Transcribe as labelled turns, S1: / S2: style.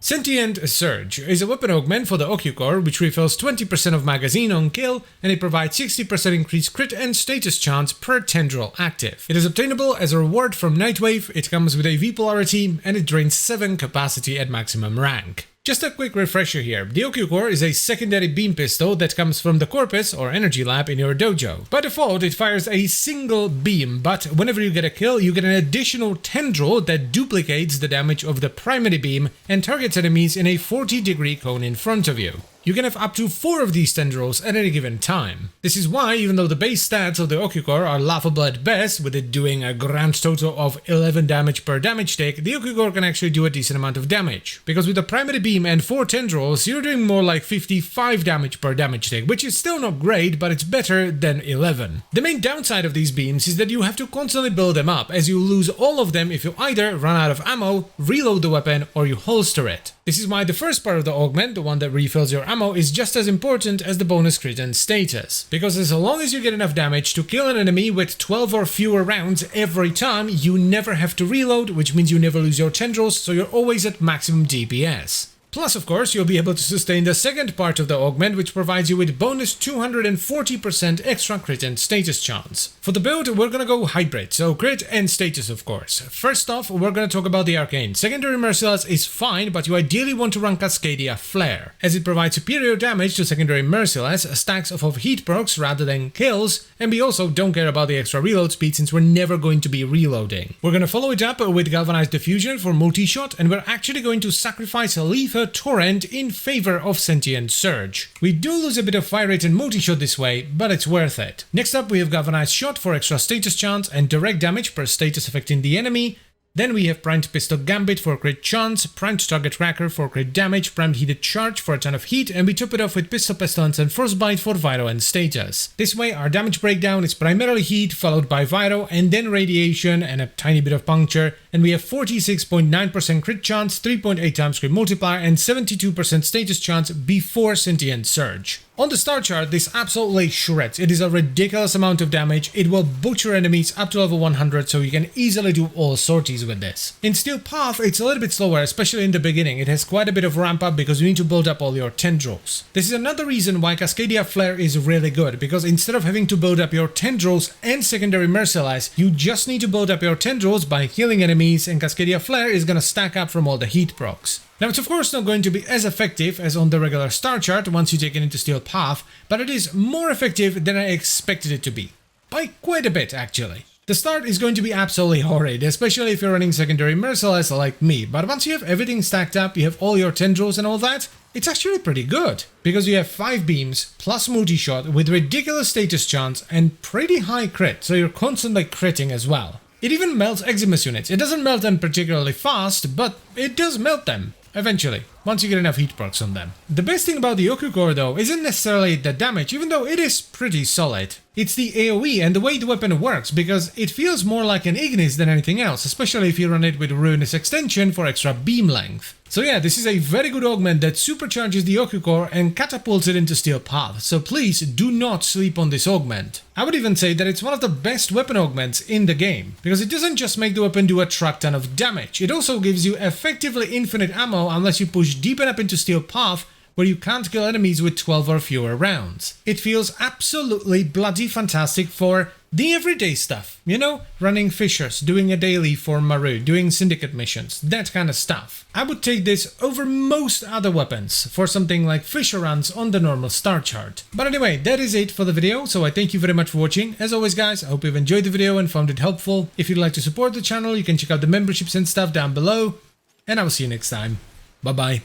S1: Sentient Surge is a weapon augment for the Ocucor, which refills 20% of magazine on kill, and it provides 60% increased crit and status chance per tendril active. It is obtainable as a reward from Nightwave, it comes with AV polarity, and it drains 7 capacity at maximum rank. Just a quick refresher here, the Ocucor is a secondary beam pistol that comes from the Corpus or Energy Lab in your dojo. By default, it fires a single beam, but whenever you get a kill, you get an additional tendril that duplicates the damage of the primary beam and targets enemies in a 40-degree cone in front of you. You can have up to 4 of these tendrils at any given time. This is why, even though the base stats of the Ocucor are laughable at best, with it doing a grand total of 11 damage per damage take, the Ocucor can actually do a decent amount of damage. Because with the primary beam and 4 tendrils, you're doing more like 55 damage per damage take, which is still not great, but it's better than 11. The main downside of these beams is that you have to constantly build them up, as you lose all of them if you either run out of ammo, reload the weapon, or you holster it. This is why the first part of the augment, the one that refills your ammo, is just as important as the bonus crit and status. Because as long as you get enough damage to kill an enemy with 12 or fewer rounds every time, you never have to reload, which means you never lose your tendrils, so you're always at maximum DPS. Plus, of course, you'll be able to sustain the second part of the augment, which provides you with bonus 240% extra crit and status chance. For the build, we're gonna go hybrid, so crit and status, of course. First off, we're gonna talk about the arcane. Secondary Merciless is fine, but you ideally want to run Cascadia Flare, as it provides superior damage to secondary Merciless, stacks off of heat procs rather than kills, and we also don't care about the extra reload speed since we're never going to be reloading. We're gonna follow it up with Galvanized Diffusion for multi-shot, and we're actually going to sacrifice Lethal Torrent in favor of Sentient Surge. We do lose a bit of fire rate and multi-shot this way, but it's worth it. Next up we have Galvanized Shot for extra status chance and direct damage per status affecting the enemy. Then we have Primed Pistol Gambit for crit chance, Primed Target Cracker for crit damage, Primed Heated Charge for a ton of heat, and we top it off with Pistol Pestilence and Frostbite for Viro and status. This way our damage breakdown is primarily heat, followed by Viro, and then radiation and a tiny bit of puncture, and we have 46.9% crit chance, 3.8 times crit multiplier, and 72% status chance before Sentient Surge. On the star chart, this absolutely shreds. It is a ridiculous amount of damage. It will butcher enemies up to level 100, so you can easily do all sorties with this. In Steel Path, it's a little bit slower, especially in the beginning. It has quite a bit of ramp up because you need to build up all your tendrils. This is another reason why Cascadia Flare is really good, because instead of having to build up your tendrils and secondary Merciless, you just need to build up your tendrils by healing enemies, and Cascadia Flare is gonna stack up from all the heat procs. Now it's of course not going to be as effective as on the regular star chart once you take it into Steel Path, but it is more effective than I expected it to be. By quite a bit actually. The start is going to be absolutely horrid, especially if you're running secondary Merciless like me, but once you have everything stacked up, you have all your tendrils and all that, it's actually pretty good. Because you have 5 beams plus multi-shot with ridiculous status chance and pretty high crit, so you're constantly critting as well. It even melts Eximus units. It doesn't melt them particularly fast, but it does melt them. Eventually, once you get enough heat procs on them. The best thing about the Ocucor though isn't necessarily the damage, even though it is pretty solid. It's the AoE and the way the weapon works, because it feels more like an Ignis than anything else, especially if you run it with Ruinous Extension for extra beam length. So yeah, this is a very good augment that supercharges the Ocucor and catapults it into Steel Path, so please do not sleep on this augment. I would even say that it's one of the best weapon augments in the game, because it doesn't just make the weapon do a truck ton of damage, it also gives you effectively infinite ammo unless you push deep enough into Steel Path where you can't kill enemies with 12 or fewer rounds. It feels absolutely bloody fantastic for the everyday stuff, you know, running fishers, doing a daily for Maru, doing syndicate missions, that kind of stuff. I would take this over most other weapons for something like fisher runs on the normal star chart. But anyway, that is it for the video, so I thank you very much for watching. As always guys, I hope you've enjoyed the video and found it helpful. If you'd like to support the channel, you can check out the memberships and stuff down below, and I will see you next time. Bye bye.